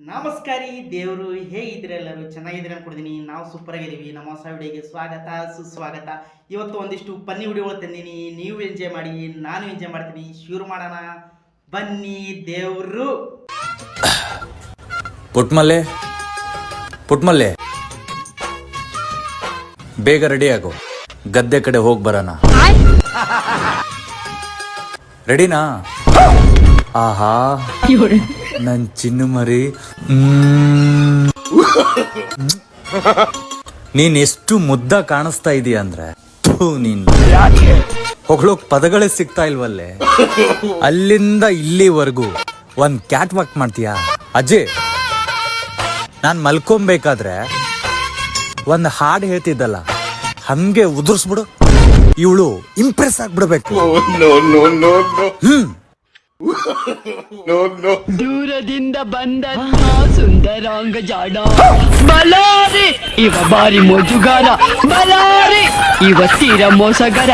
ನಮಸ್ಕಾರಿ ದೇವರು ಹೇಗಿದ್ದೀರಾ? ಎಲ್ಲರೂ ಚೆನ್ನಾಗಿದ್ದೀರಾ ಅನ್ಕೊಡ್ತೀನಿ. ನಾವು ಸೂಪರ್ ಆಗಿದ್ದೀವಿ. ನಮ್ಮ ಹೊಸ ವಿಡಿಯೋಗೆ ಸ್ವಾಗತ ಸುಸ್ವಾಗತ. ಇವತ್ತು ಒಂದಿಷ್ಟು ಪನ್ನಿ ವಿಡಿಯೋಗಳು ತಂದೀನಿ. ನೀವು ಎಂಜಾಯ್ ಮಾಡಿ, ನಾನು ಎಂಜಾಯ್ ಮಾಡ್ತೀನಿ. ಶುರು ಮಾಡೋಣ ಬನ್ನಿ. ದೇವರು ಪುಟ್ಮಲ್ಲೆ ಬೇಗ ರೆಡಿ ಆಗು, ಗದ್ದೆ ಕಡೆ ಹೋಗಿ ಬರೋಣ. ರೆಡಿನಾ? ಆಹಾ ನನ್ ಚಿನ್ನು ಮರಿ, ನೀನ್ ಎಷ್ಟು ಮುದ್ದ ಕಾಣಿಸ್ತಾ ಇದೀಯ ಅಂದ್ರೆ ನೀನ್ ಹೊಗಳೋಕ್ ಪದಗಳೇ ಸಿಗ್ತಾ ಇಲ್ವಲ್ಲೇ. ಅಲ್ಲಿಂದ ಇಲ್ಲಿವರೆಗೂ ಒಂದ್ ಕ್ಯಾಟ್ ವಾಕ್ ಮಾಡ್ತೀಯಾ ಅಜ್ಜಿ? ನಾನ್ ಮಲ್ಕೊಂಬೇಕಾದ್ರೆ ಒಂದ್ ಹಾಡು ಹೇಳ್ತಿದ್ದಲ್ಲ, ಹಂಗೆ ಉದುರ್ಸ್ಬಿಡು. ಇವಳು ಇಂಪ್ರೆಸ್ ಆಗ್ಬಿಡ್ಬೇಕು. ದೂರದಿಂದ ಬಂದ ಸುಂದರಾಂಗ ಜಾಡ, ಬಲಾರಿ ಇವ ಬಾರಿ ಮೋಜುಗಾರ, ಬಲಾರಿ ಇವ ತೀರ ಮೋಸಗಾರ.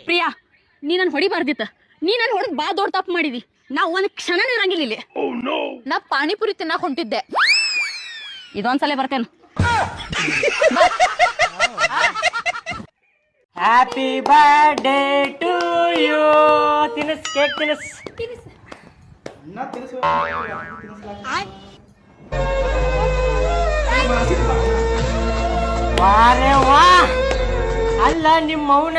ಪ್ರಿಯಾ, ನೀ ನನ್ ಹೊಡಿಬಾರ್ದಿತ್ತ. ನೀ ನನ್ ಹೊಡೆದ್ ಬಾ ದೊಡ್ಡ ತಪ್ಪು ಮಾಡಿದಿ. ನಾ ಒಂದ್ ಕ್ಷಣ ಇರಂಗಿಲ್ಲ ಇಲ್ಲಿ. ನಾ ಪಾನಿಪುರಿ ತಿನ್ನಕ್ ಹೊಂಟಿದ್ದೆ. ಇದೊಂದ್ಸಲ ಬರ್ತೇನೆ. Happy birthday to you. ತಿನ್ನಿಸ್, ಕೇಕ್ ತಿನ್ನಿಸ್. ವಾರೇ ವಾ. ಅಲ್ಲ ನಿಮ್ಮ ಮೌನ,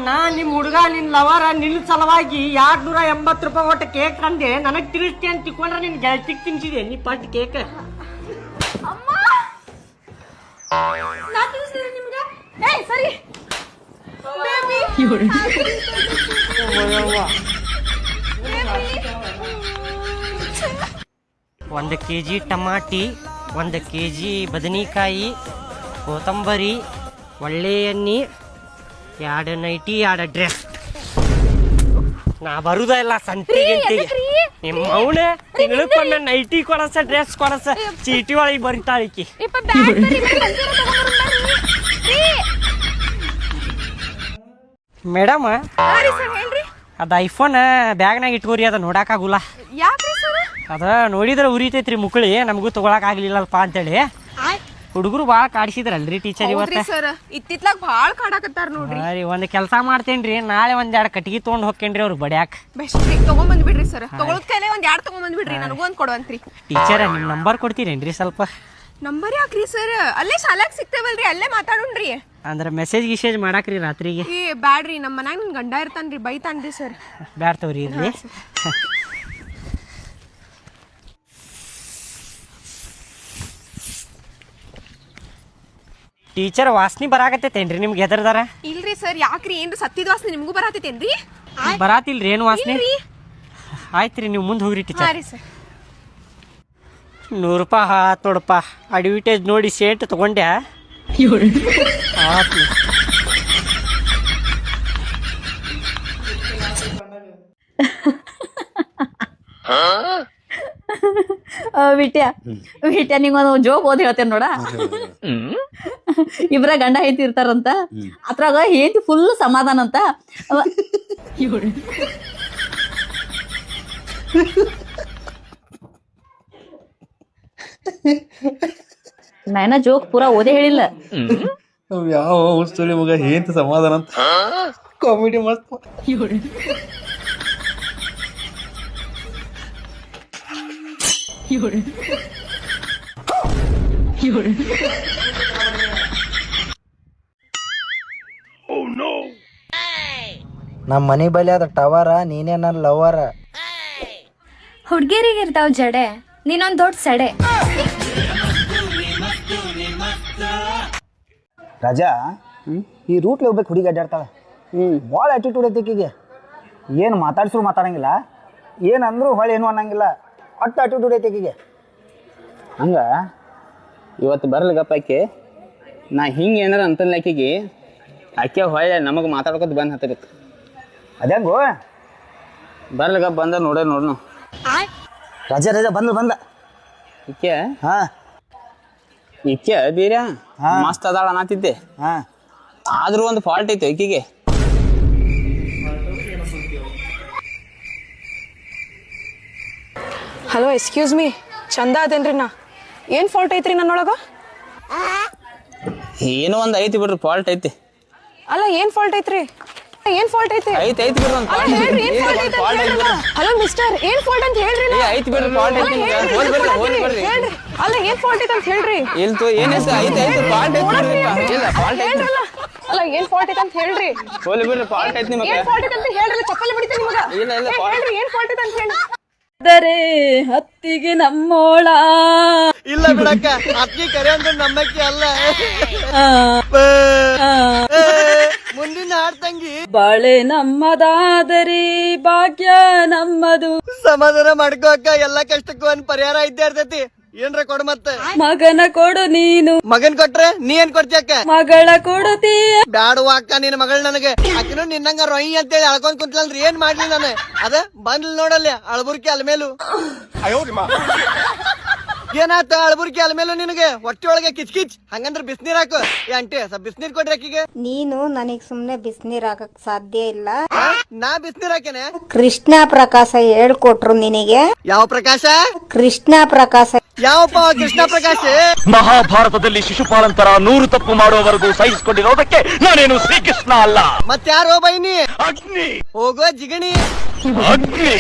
ನಾ ನಿಮ್ಮ ಹುಡುಗ ನಿನ್ ಲವರ ನಿನ್ನ ಸಲುವಾಗಿ 280 ರೂಪಾಯಿ ಒಟ್ಟು ಕೇಕ್ ತಂದೆ. ನನಗ್ ತಿನ್ನಿಸ್ತಿ ಅಂತ ತಿಳ್ಕೊಂಡ್ರೆ ನಿನ್ ಗೆಳತಿಗೆ ತಿನ್ಸಿದೆ ನೀ ಪಟ್ ಕೇಕ್. ಸರಿ ಒಂದು ಕೆಜಿ ಟಮಾಟಿ, 1 ಕೆಜಿ ಬದನೆಕಾಯಿ, ಕೊತ್ತಂಬರಿ, ಒಳ್ಳೆ ಎಣ್ಣೆ, 2 ನೈಟಿ, 2 ಡ್ರೆಸ್. ನಾ ಬರುದ ಇಲ್ಲ ಸಂತಿಗೆ. ನಿಮ್ಮ ಅವನ ತಿಂಗಳಕ್ಕೊಮ್ಮೆ ನೈಟಿ ಕೊಡಸ, ಡ್ರೆಸ್ ಕೊಡಸ, ಚೀಟಿ ಒಳಗೆ ಬರಿತಾಳಿಕಿ. ಮೇಡಮ್, ಅದ ಐಫೋನ್ ಬ್ಯಾಗ್ನಾಗ ಇಟ್ಕೋರಿ, ಅದ ನೋಡಾಕಾಗುಲ್ಲ. ಅದ ನೋಡಿದ್ರೆ ಉರಿತೈತ್ರಿ ಮುಕ್ಳಿ, ನಮಗೂ ತಗೊಳಕ್ ಆಗ್ಲಿಲ್ಲಲ್ಪ ಅಂತೇಳಿ ಹುಡುಗರು ಬಾಳ ಕಾಡಿಸಿದ್ರಲ್ರಿ ಟೀಚರ್ ಇವತ್ತ. ಇತ್ತಿತ್ಲಾಗ ಬಾಳ ಕಾಡಾಕತ್ತಾರ ನೋಡ್ರಿ. ರೀ, ಒಂದ್ ಕೆಲಸ ಮಾಡ್ತೇನ್ರಿ, ನಾಳೆ 1-2 ಕಟ್ಟಿಗೆ ತೊಗೊಂಡ್ ಹೋಗ್ತೇನ್ರಿ ಅವ್ರು ಬಡ್ಯಾಕ್. ತಗೊಂಡ್ ಬಿಡ್ರಿ ಸರ್. ತಗೊಳದ್ ಕೈಲೇ 1-2 ತಗೊಂಡ್ ಬಿಡ್ರಿ. ನನಗೂ ಒಂದ್ ಕೊಡುವಂತ್ರಿ. ಟೀಚರ್, ನಿಮ್ ನಂಬರ್ ಕೊಡ್ತೀರೇನ್ರಿ ಸ್ವಲ್ಪ? ನಂಬರ್ ಯಾಕ್ರಿ ಸರ್? ಅಲ್ಲೇ ಶಾಲಾಕ್ ಸಿಗ್ತೇವಲ್ರಿ, ಅಲ್ಲೇ ಮಾತಾಡೋಣ್ರಿ. ಅಂದ್ರೆ ಮೆಸೇಜ್ ಮಾಡಾಕ್ರಿ ರಾತ್ರಿಗೆ? ಏ ಬ್ಯಾಡ್ರಿ, ನಮ್ಮ ಮನ್ಯಾಗ ನನ್ ಗಂಡ ಇರ್ತಾನ್ರಿ, ಬೈತಾನ್ರಿ ಸರ್. ಬ್ಯಾಡ್ ತಗೋರಿ ಇರ್ಲಿ. ಟೀಚರ್, ವಾಸನಿ ಬರಾಕತ್ತೇನ್ರಿ ನಿಮ್ಗೆ ಎದರ್ದಾರ? ಇಲ್ರಿ ಸರ್. ಯಾಕ್ರಿ? ಏನ್ರಿ ಸತ್ತಿದ ವಾಸನೆ ನಿಮ್ಗೂ ಬರಾತೈತೇನ್ರಿ? ಬರಾತಿಲ್ರಿ ಏನು ವಾಸನೆ? ಆಯ್ತ್ರಿ, ನೀವು ಮುಂದೆ ಹೋಗ್ರಿ ಟೀಚರ್. ಸರ್, 100 ರೂಪಾಯಿ ಆತ್ ನೋಡಪ್ಪ. ಅಡ್ವರ್ಟೈಸ್ ನೋಡಿ ಶೇಟ್ ತಗೊಂಡ್ಯಾ? ವಿಟ್ಯ ನಿಂಗೊಂದು ಜೋಕ್ ಓದಿ ಹೇಳ್ತೇನೆ ನೋಡ. ಇಬ್ರ ಗಂಡ ಹೆಂಡತಿ ಇರ್ತಾರಂತ, ಅದ್ರಾಗ ಹೆಂಡತಿ ಫುಲ್ ಸಮಾಧಾನ ಅಂತ. ನಾಯನ ಜೋಕ್ ಪೂರಾ ಓದೇ ಹೇಳಿಲ್ಲ. ಯಾವ ಹುಚ್ಚುಳಿ ಮಗ ಏಂತ ಸಮಾಧಾನ ಅಂತ ಕಾಮಿಡಿ ಮಸ್ತ್. ನಮ್ಮ ಮನೆ ಬಳಿ ಅದ ಟವರ, ನೀನೇ ನನ್ನ ಲವರ. ಹುಡ್ಗೇರಿಗೆ ಇರ್ತಾವ ಜಡೆ, ನೀನೊಂದ್ ದೊಡ್ಡ ಸಡೆ. ರಾಜಾ, ಈ ರೂಟ್ಲಿ ಹೋಗ್ಬೇಕು, ಹುಡುಗಿ ಅಡ್ಡಾಡ್ತಾಳೆ. ಭಾಳ ಆಟಿಟ್ಯೂಡ್ ಐತಿ ಈಕಿಗೆ. ಏನು ಮಾತಾಡ್ಸ್ರು ಮಾತಾಡಂಗಿಲ್ಲ, ಏನಂದ್ರು ಹೊಳೆ ಏನು ಅನ್ನಂಗಿಲ್ಲ. ಅಟ್ಟು ಆಟಿಟ್ಯೂಡ್ ಐತಿ ಈಕಿಗೆ. ಹಂಗ ಇವತ್ತು ಬರ್ಲಿಗಪ್ಪ ಆಕೆ. ನಾ ಹಿಂಗೆ ಏನಾರ ಅಂತಲ್ಲ ಆಕೆಗೆ, ಆಕೆ ಹೊಳೆ ನಮಗೆ ಮಾತಾಡ್ಕೊತ ಬಂದು ಹತ್ತಬೇಕು. ಅದ್ಯಾಂಗೋ ಬರ್ಲಿಗಪ್ಪ ಬಂದ ನೋಡೋಣ. ರಾಜ ಬಂದ ಈಕೆ ಹಾ ಈಕೆ ಬೀರ್ಯ ಹಾ. ಮಸ್ತ್ ಅದಾಳ ಅನ್ನತ್ತಿದ್ದೆ ಹಾ ಆದ್ರೂ ಒಂದು ಫಾಲ್ಟ್ ಐತೆ ಈಕಿಗೆ. ಹಲೋ ಎಕ್ಸ್ಕ್ಯೂಸ್ ಮೀ, ಚಂದ ಅದೇನ್ರಿ ನಾ? ಏನ್ ಫಾಲ್ಟ್ ಐತ್ರಿ ನನ್ನೊಳಗ? ಏನೋ ಒಂದು ಐತಿ ಬಿಡ್ರಿ, ಫಾಲ್ಟ್ ಐತಿ. ಅಲ್ಲ ಏನ್ ಫಾಲ್ಟ್ ಐತ್ರಿ? ಏನ್ ಫಾಲ್ಟ್ ಐತಿ? ಐತಿ ಬಿಡ್ರಿ ಒಂದು ಅಲ್ಲ ಹೇಳ್ರಿ ಏನ್ ಫಾಲ್ಟ್ ಐತಿ ಅಂತ ಹೇಳ್ರಲ್ಲ. ಹಲೋ ಮಿಸ್ಟರ್, ಏನ್ ಫಾಲ್ಟ್ ಅಂತ ಹೇಳ್ರಿ ನಾ? ಐತಿ ಬಿಡ್ರಿ ಫಾಲ್ಟ್ ಐತಿ. ಹೋಲ್ ಬರ್ರಿ ಹೇಳ್ರಿ. ಅಲ್ಲ ಏನ್ ಫಾಲ್ಟ್ ಐತಿ ಅಂತ ಹೇಳ್ರಿ. ಇಲ್ತು ಏನೇಸ ಐತಿ ಫಾಲ್ಟ್ ಐತಿ ಬಿಡ್ರಿ. ಇಲ್ಲ ಫಾಲ್ಟ್ ಐತಿ. ಹೇಳ್ರಲ್ಲ. ಅಲ್ಲ ಏನ್ ಫಾಲ್ಟ್ ಐತಿ ಅಂತ ಹೇಳ್ರಿ. ಹೋಲ್ ಬಿಡ್ರಿ ಫಾಲ್ಟ್ ಐತಿ ನಿಮಗೆ. ಏನ್ ಫಾಲ್ಟ್ ಐತಿ ಅಂತ ಹೇಳ್ರಲ್ಲ, ಚಪ್ಪಲಿ ಬಿಡ್ತೀನಿ ನಿಮಗ. ಇಲ್ಲ ಹೇಳ್ರಿ ಏನ್ ಫಾಲ್ಟ್ ಐತಿ ಅಂತ ಹೇಳಿ. ಹತ್ತಿಗೆ ನಮ್ಮೋಳ ಇಲ್ಲ ಬಿಡಕ್ಕ, ಅಕ್ಕಿ ಕರೆ ಅಂದ್ರೆ ನಮ್ಮಕ್ಕಿ ಅಲ್ಲ. ಮುಂದಿನ ಹಾಡ್ ತಂಗಿ. ಬಾಳೆ ನಮ್ಮದಾದರೆ ಭಾಗ್ಯ ನಮ್ಮದು. ಸಮಾಧಾನ ಮಾಡ್ಕೋ ಅಕ್ಕ, ಎಲ್ಲಾ ಕಷ್ಟಕ್ಕೂ ಒಂದ್ ಪರಿಹಾರ ಇದ್ದೇ ಇರ್ತೈತಿ. ಏನ್ರ ಕೊಡು ಮತ್ತೆ. ಮಗನ ಕೊಡು ನೀನು. ಮಗನ್ ಕೊಟ್ರೆ ನೀ ಏನ್ ಕೊಡ್ತಿ ಅಕ್ಕ? ಮಗಳ ಕೊಡುತ್ತೀಯ. ಬ್ಯಾಡುವ ಅಕ್ಕ ನಿನ್ ಮಗಳು ನನಗೆ. ಆಕಿನು ನಿನ್ನಂಗ ರೊಯ್ ಅಂತೇಳಿ ಅಳ್ಕೊಂಡ್ ಕುಂತ್ಲಲ್ರಿ, ಏನ್ ಮಾಡ್ಲಿ ನಾನು? ಅದ ಬಂದ್ಲ್ ನೋಡಲ್ಲಿ ಅಳ್ಬುರ್ಕಿ ಅಲ್ಮೇಲು. ಏನಾತ ಅಳ್ಬುರ್ಕಿ ಅಲ್ಮೇಲು ನಿನಗೆ? ಹೊಟ್ಟೆ ಒಳಗೆ ಕಿಚ್ ಕಿಚ್ ಹಂಗಂದ್ರ ಬಿಸ್ನೀರ್ ಹಾಕು. ಏ ಅಂಟಿ ಸ್ವಲ್ಪ ಬಿಸ್ನೀರ್ ಕೊಡ್ರಿ ಅಕ್ಕಿಗೆ. ನೀನು ನನಗ್ ಸುಮ್ನೆ ಬಿಸಿನೀರ್ ಹಾಕಕ್ ಸಾಧ್ಯ ಇಲ್ಲ. ನಾ ಬಿಸ್ನೀರ್ ಹಾಕೇನೆ. ಕೃಷ್ಣ ಪ್ರಕಾಶ ಹೇಳ್ಕೊಟ್ರು ನಿನಗೆ. ಯಾವ ಪ್ರಕಾಶ? ಕೃಷ್ಣ ಪ್ರಕಾಶ. ಯಾವಪ್ಪ ಕೃಷ್ಣ ಪ್ರಕಾಶ್? ಮಹಾಭಾರತದಲ್ಲಿ ಶಿಶುಪಾಲಂತರ 100 ತಪ್ಪು ಮಾಡುವವರೆಗೂ ಸಹಿಸಿಕೊಂಡಿರೋದಕ್ಕೆ ನಾನೇನು ಶ್ರೀಕೃಷ್ಣ ಅಲ್ಲ. ಮತ್ಯಾರೋ ಬೈನಿ? ಅಗ್ನಿ. ಹೋಗೋ ಜಿಗಣಿ. ಅಗ್ನಿ.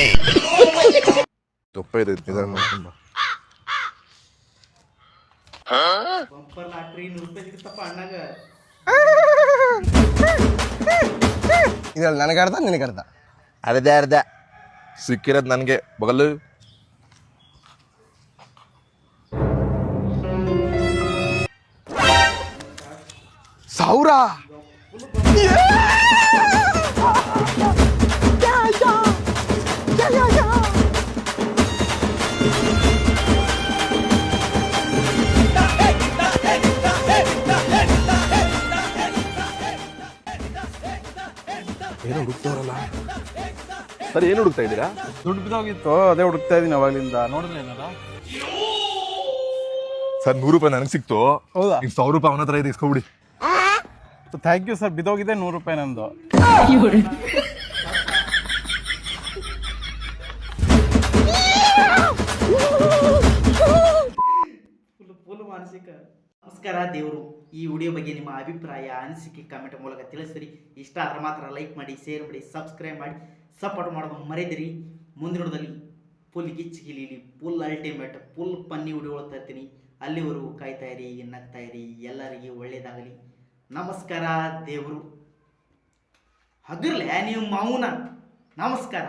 ಬಂಪರ್ ಲಾಟ್ರಿ 100 ರೂಪಾಯಿ ಸಿಗುತ್ತಪ್ಪ ಅಣ್ಣಾಗ. ಇದ್ರಲ್ಲಿ ನನಗೆ ಅರ್ಧ ನಿನಗೆ ಅರ್ಧ. ಅರ್ಧ ಸಿಕ್ಕಿರೋದು ನನಗೆ ಬಗಲು. ಸಾವಿರ. ಏನು ಹುಡುಕ್ತಾರಲ್ಲ ಸರ್? ಏನು ಹುಡುಕ್ತಾ ಇದ್ದೀರಾ? ದುಡ್ಡು ಬಿದ್ದೋಗಿತ್ತು, ಅದೇ ಹುಡುಕ್ತಾ ಇದೀನಿ ಅವಾಗಲಿಂದ. ನೋಡಿದ್ರೆ ಏನಾರ ಸರ್ 100 ರೂಪಾಯಿ ನನಗೆ ಸಿಕ್ತು. ಹೌದಾ? ಈಗ 100 ರೂಪಾಯಿ ಅವನ ಹತ್ರ ಇದೆ, ಇಸ್ಕೊಬಿಡಿ. Thank you sir. ಬಿದ್ದೋಗಿದೆ 100 ರೂಪಾಯಿ ನಂದು. ಫುಲ್ ಮಾನಸಿಕ. ನಮಸ್ಕಾರ ದೇವರು. ಈ ವಿಡಿಯೋ ಬಗ್ಗೆ ನಿಮ್ಮ ಅಭಿಪ್ರಾಯ ಅನಿಸಿಕೆ ಕಮೆಂಟ್ ಮೂಲಕ ತಿಳಿಸಿರಿ. ಇಷ್ಟ ಆದ್ರೆ ಮಾತ್ರ ಲೈಕ್ ಮಾಡಿ, ಶೇರ್ ಮಾಡಿ, ಸಬ್ಸ್ಕ್ರೈಬ್ ಮಾಡಿ, ಸಪೋರ್ಟ್ ಮಾಡೋದು ಮರೆದಿರಿ. ಮುಂದಿನದಲ್ಲಿ ಫುಲ್ ಗಿಚ್ಚಿಗಿಲಿ, ಫುಲ್ ಅಲ್ಟಿಮೇಟ್, ಫುಲ್ ಪನ್ನಿ ವಿಡಿಯೋ ತರ್ತೀನಿ. ಅಲ್ಲಿವರೆಗೂ ಕಾಯ್ತಾ ಇರಿ, ನಗ್ತಾ ಇರಿ. ಎಲ್ಲರಿಗೆ ಒಳ್ಳೇದಾಗಲಿ. ನಮಸ್ಕಾರ ದೇವರು. ಹಗರ್ಲೆ ನೀವು ಮೌನ. ನಮಸ್ಕಾರ.